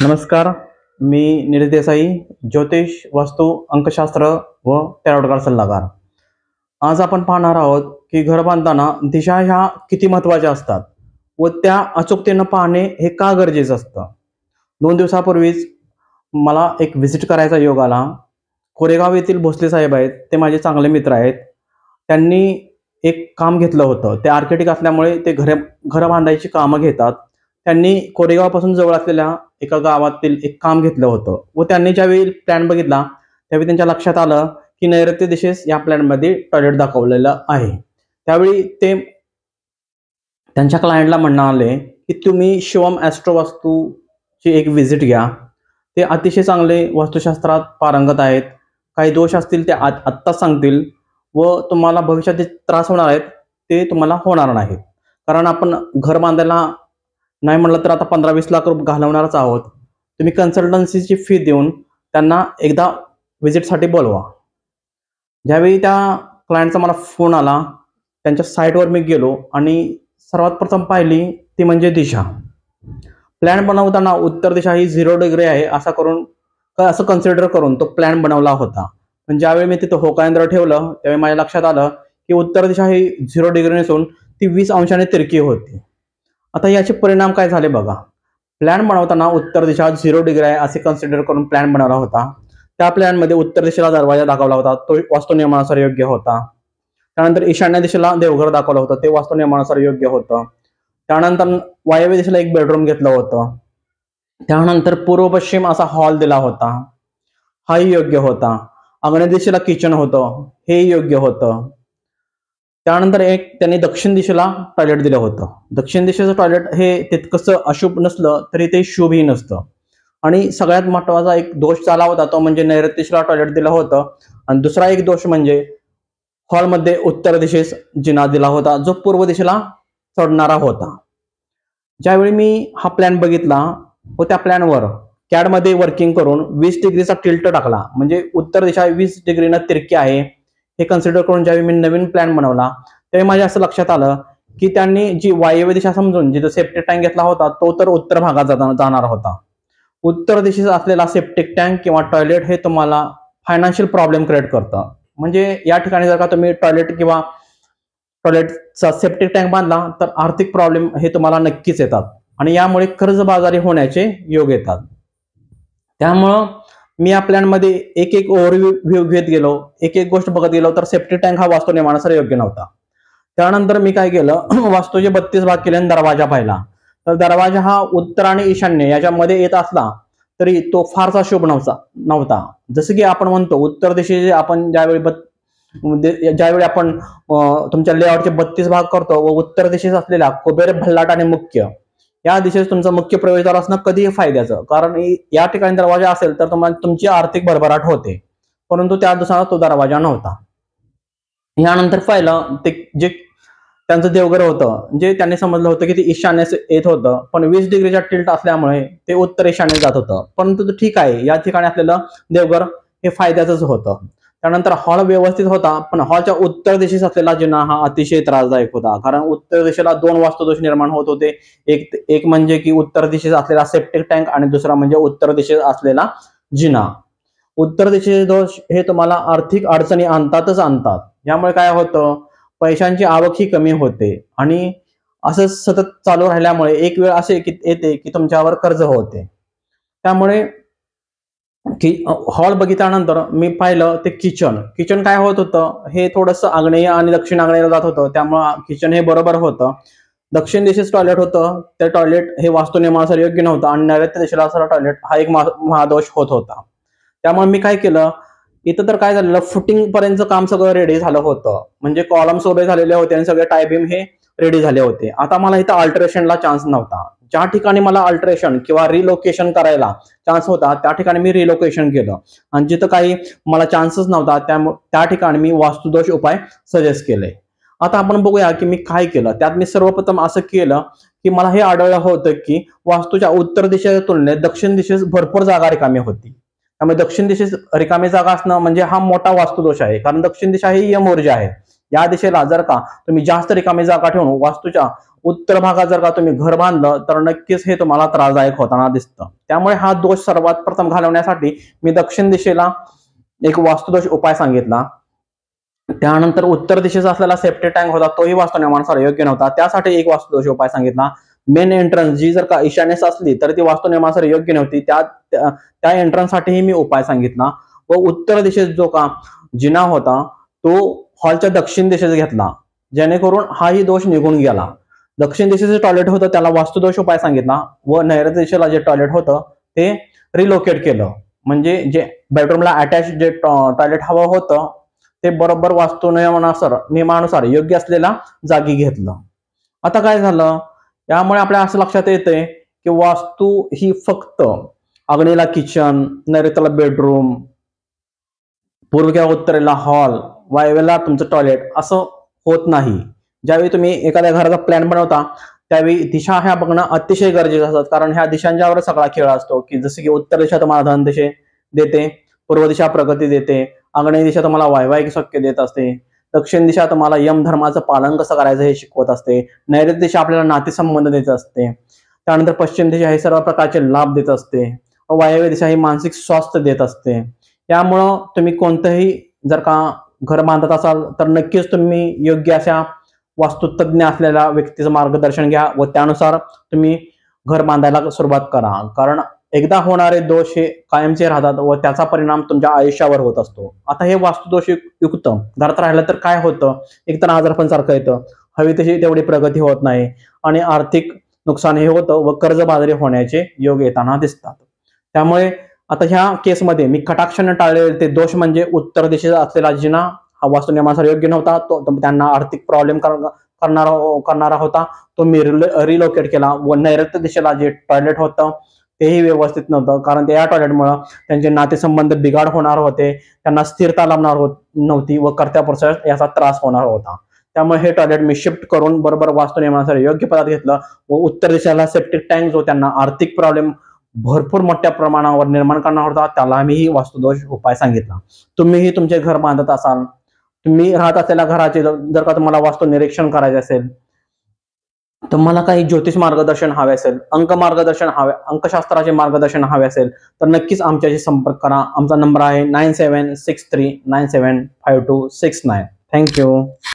नमस्कार. मी नीरज देसाई, ज्योतिष, वास्तू, अंकशास्त्र व टॅरोट कार्ड सल्लागार. आज आपण पाहणार आहोत की घर बांधताना दिशा ह्या किती महत्त्वाच्या असतात व त्या अचूकतेनं पाहणे हे का गरजेचं असतं. 2 दिवसापूर्वीच मला एक व्हिजिट करायचा योग आला. कोरेगाव येथील भोसले साहेब आहेत, ते माझे चांगले मित्र आहेत. त्यांनी एक काम घेतलं होतं. ते आर्किटेक्ट असल्यामुळे ते घरं बांधायची कामं घेतात. त्यांनी कोरेगावपासून जवळ असलेल्या एका गावातील एक काम घेतलं होतं व त्यांनी ज्यावेळी प्लॅन बघितला त्यावेळी त्यांच्या लक्षात आलं की नैऋत्य दिशेस या प्लॅनमध्ये टॉयलेट दाखवलेलं आहे. त्यावेळी ते त्यांच्या क्लायंटला म्हणाले की तुम्ही शिवम ॲस्ट्रो वास्तूची एक व्हिजिट घ्या. ते अतिशय चांगले वास्तुशास्त्रात पारंगत आहेत. काही दोष असतील ते आत्ताच सांगतील व तुम्हाला भविष्यात जे त्रास होणार आहेत ते तुम्हाला होणार नाहीत. कारण आपण घर बांधायला नाही म्हटलं तर आता 15-20 लाख रुपये घालवणारच आहोत. तुम्ही कन्सल्टन्सीची फी देऊन त्यांना एकदा व्हिजिटसाठी बोलवा. ज्यावेळी त्या क्लायंटचा मला फोन आला, त्यांच्या साईटवर मी गेलो आणि सर्वात प्रथम पाहिली ती म्हणजे दिशा. प्लॅन बनवताना उत्तर दिशा ही 0 डिग्री आहे असं कन्सिडर करून तो प्लॅन बनवला होता. पण ज्यावेळी मी तिथं होकायंत्र ठेवलं त्यावेळी माझ्या लक्षात आलं की उत्तर दिशा ही 0 डिग्री नसून ती 20 अंशाने तिरकी होती. आता याचे परिणाम काय झाले बघा. प्लॅन बनवताना उत्तर दिशा 0 डिग्री आहे असे कन्सिडर करून प्लॅन बनवला होता. त्या प्लॅनमध्ये उत्तर दिशेला दरवाजा दाखवला होता, तो वास्तू नियमानुसार योग्य होता. त्यानंतर ईशान्य दिशेला देवघर दाखवलं होतं, ते वास्तू नियमानुसार योग्य होतं. त्यानंतर वायव्य दिशेला एक बेडरूम घेतलं होतं. त्यानंतर पूर्व पश्चिम असा हॉल दिला होता, हाही योग्य होता. आग्नेय दिशेला किचन होतं, हेही योग्य होतं. त्यानंतर एक त्यांनी दक्षिण दिशेला टॉयलेट दिलं होतं. दक्षिण दिशेचं टॉयलेट हे तितकंसं अशुभ नसलं तरी ते शुभही नसतं. आणि सगळ्यात महत्त्वाचा एक दोष झाला होता तो म्हणजे नैऋत्य दिशेला टॉयलेट दिलं होतं. आणि दुसरा एक दोष म्हणजे हॉलमध्ये उत्तर दिशेस जिना दिला होता जो पूर्व दिशेला चढणारा होता. ज्यावेळी मी हा प्लॅन बघितला व त्या प्लॅनवर कॅडमध्ये वर्किंग करून 20 डिग्रीचा टिल्ट टाकला, म्हणजे उत्तर दिशा 20 डिग्रीनं तिरकी आहे हे कन्सिडर करून ज्यावेळी मी नवीन प्लॅन बनवला त्यावेळी माझ्या असं लक्षात आलं की त्यांनी जी वायव्य दिशा समजून जिथं सेप्टिक टँक घेतला होता तो तर उत्तर भागात जाणार होता. उत्तर दिशेचा असलेला सेप्टिक टँक किंवा टॉयलेट हे तुम्हाला फायनान्शियल प्रॉब्लेम क्रिएट करतं. म्हणजे या ठिकाणी जर का तुम्ही टॉयलेटचा सेप्टिक टँक बांधला तर आर्थिक प्रॉब्लेम हे तुम्हाला नक्कीच येतात आणि यामुळे कर्जबाजारी होण्याचे योग येतात. त्यामुळं मी या प्लॅनमध्ये एक ओव्हरव्ह्यू घेत गेलो, एक गोष्ट बघत गेलो तर सेफ्टी टँक हा वास्तू नियमानुसार योग्य नव्हता. त्यानंतर मी काय केलं, वास्तूचे 32 भाग केले आणि दरवाजा पाहिला. तर दरवाजा हा उत्तर आणि ईशान्य याच्यामध्ये येत असला तरी तो फारसा शुभ नव्हता. जसं की आपण म्हणतो उत्तर दिशेचे आपण ज्यावेळी आपण तुमच्या लेआउटचे 32 भाग करतो व उत्तर दिशेस असलेला कुबेर, भल्लाट आणि मुख्य या दिशेस तुमचं मुख्य प्रवेशद्वार असणं कधीही फायद्याचं. कारण या ठिकाणी दरवाजा असेल तर तुम्हाला तुमची आर्थिक भरभराट होते, परंतु त्या दिवसाला तो दरवाजा नव्हता. यानंतर पाहिलं ते जे त्यांचं देवघर होतं, जे त्यांनी समजलं होतं की ते ईशान्येस येत होतं, पण 20 डिग्रीचा टिल्ट असल्यामुळे ते उत्तर ईशान्य जात होतं. परंतु ठीक आहे, या ठिकाणी असलेलं देवघर हे फायद्याचंच होतं. त्यानंतर हॉल व्यवस्थित होता, पण हॉलच्या उत्तर दिशेस असलेला जिना हा अतिशय त्रासदायक होता. कारण उत्तर दिशेला 2 वास्तुदोष निर्माण होत होते. एक म्हणजे की उत्तर दिशेस असलेला सेप्टिक टँक आणि दुसरा म्हणजे उत्तर दिशेस असलेला जिना. उत्तर दिशेचे दोष हे तुम्हाला आर्थिक अडचणी आणतात. यामुळे काय होतं, पैशांची आवक ही कमी होते आणि असं सतत चालू राहिल्यामुळे एक वेळ असे येते की तुमच्यावर कर्ज होते. त्यामुळे की हॉल बघितल्यानंतर मी पाहिलं ते किचन काय होत होतं, हे थोडंसं आग्नेय आणि दक्षिण आग्नेयला जात होतं. त्यामुळं किचन हे बरोबर होतं. दक्षिण दिशेस टॉयलेट होतं, ते टॉयलेट हे वास्तू नियमानुसार योग्य नव्हतं आणि नैऋत्य दिशेला असलेला टॉयलेट हा एक महादोष होत होता. त्यामुळे मी काय केलं, इथं तर काय झालेलं, फुटिंग पर्यंतचं काम सगळं रेडी झालं होतं, म्हणजे कॉलम्स उभे झालेले होते आणि सगळे टायबीम हे रेडी झाले होते. आता मला इथं अल्टरेशनला चान्स नव्हता. ज्या ठिकाणी मला अल्टरेशन किंवा रिलोकेशन करायला चान्स होता त्या ठिकाणी मी रिलोकेशन केलं आणि जिथं काही मला चान्सच नव्हता त्या ठिकाणी मी वास्तुदोष उपाय सजेस्ट केले. आता आपण बघूया की मी काय केलं. त्यात मी सर्वप्रथम असं केलं की मला हे आढळलं होतं की वास्तूच्या उत्तर दिशेच्या तुलनेत दक्षिण दिशेस भरपूर जागा रिकामी होती. त्यामुळे दक्षिण दिशेस रिकामी जागा असणं म्हणजे हा मोठा वास्तुदोष आहे. कारण दक्षिण दिशा ही यम ऊर्जा आहे. या दिशेला जर का तुम्ही जास्त रिकामी जागा ठेवून वास्तूच्या उत्तर भागात जर का तुम्ही घर बांधलं तर नक्कीच हे तुम्हाला त्रासदायक होताना दिसतं. त्यामुळे हा दोष सर्वात प्रथम घालवण्यासाठी मी दक्षिण दिशेला एक वास्तुदोष उपाय सांगितला. त्यानंतर उत्तर दिशेचा असलेला सेफ्टी टँक होता, तोही वास्तुनियमानुसार योग्य नव्हता, त्यासाठी एक वास्तुदोष उपाय सांगितला. मेन एंट्रन्स जी जर का ईशान्येस असली तर ती वास्तुनियमानुसार योग्य नव्हती, त्या एंट्रन्स साठीही मी उपाय सांगितला. व उत्तर दिशेस जो का जिना होता तो हॉलच्या दक्षिण दिशेस घेतला, जेणेकरून हाही दोष निघून गेला. दक्षिण दिशेचे टॉयलेट होतं त्याला वास्तुदोष उपाय सांगितला व नैऋत्य दिशेला जे टॉयलेट होतं ते रिलोकेट केलं. म्हणजे जे बेडरूमला अटॅच जे टॉयलेट हवं होतं ते बरोबर नियमानुसार योग्य असलेल्या जागी घेतलं. आता काय झालं, यामुळे आपल्या असं लक्षात येतंय की वास्तू ही फक्त आग्नेयेला किचन, नैऋत्येला बेडरूम, पूर्व किंवा उत्तरेला हॉल, वायव्येला तुमचं टॉयलेट असं होत नाही. ज्यावेळी तुम्ही एखाद्या घराचा प्लॅन बनवता त्यावेळी दिशा ह्या बघणं अतिशय गरजेचं असतात, कारण ह्या दिशांच्यावर सगळा खेळ असतो. की जसं की उत्तर दिशा तुम्हाला धन दिशे देते, पूर्व दिशा प्रगती देते, आग्नेय दिशा तुम्हाला वैवाहिक सौख्य देत असते, दक्षिण दिशा तुम्हाला यम धर्माचं पालन कसं करायचं हे शिकवत असते, नैऋत्य दिशा आपल्याला नातेसंबंध देत असते, त्यानंतर पश्चिम दिशा हे सर्व प्रकारचे लाभ देत असते, वायव्य दिशा ही मानसिक स्वास्थ्य देत असते. यामुळं तुम्ही कोणतंही जर का घर बांधत असाल तर नक्कीच तुम्ही योग्य अशा वास्तुतज्ञ असलेल्या व्यक्तीचं मार्गदर्शन घ्या व त्यानुसार तुम्ही घर बांधायला सुरुवात करा. कारण एकदा होणारे दोष हे कायमचे राहतात व त्याचा परिणाम तुमच्या आयुष्यावर होत असतो. आता हे वास्तुदोष युक्त घरात राहिलं तर काय होतं, एकतर आजारपण सारखं येतं, हवी तशी तेवढी प्रगती होत नाही आणि आर्थिक नुकसान हे होतं व कर्जबाजारी होण्याचे योग येताना दिसतात. त्यामुळे आता ह्या केसमध्ये मी कटाक्षाने टाळलेले ते दोष म्हणजे उत्तर दिशेचा असलेला जिना हा वास्तुनियमानुसार योग्य नव्हता, तो त्यांना आर्थिक प्रॉब्लेम करणारा होता, तो मी रिलोकेट केला. व नैऋत्य दिशेला जे टॉयलेट होतं तेही व्यवस्थित नव्हतं, कारण त्या टॉयलेटमुळे त्यांचे नातेसंबंध बिघाड होणार होते, त्यांना स्थिरता लाभणार नव्हती व कर्त्या पुरुषास याचा त्रास होणार होता. त्यामुळे हे टॉयलेट मी शिफ्ट करून बरोबर वास्तुनियमानुसार योग्य पदात घेतलं व उत्तर दिशेला सेप्टिक टँक जो त्यांना आर्थिक प्रॉब्लेम भरपूर मोठ्या प्रमाणावर निर्माण करणार होता त्याला मी वास्तुदोष उपाय सांगितला. तुम्हीही तुमचे घर बांधत असाल, तुम्ही राहत असलेल्या घराचे जर का तुम्हाला वास्तु निरीक्षण करायचे असेल, तुम्हाला काही ज्योतिष मार्गदर्शन हवे असेल, अंकशास्त्राचे मार्गदर्शन हवे असेल तर नक्कीच आमच्याशी संपर्क करा. आमचा नंबर आहे 9763975269. थँक्यू.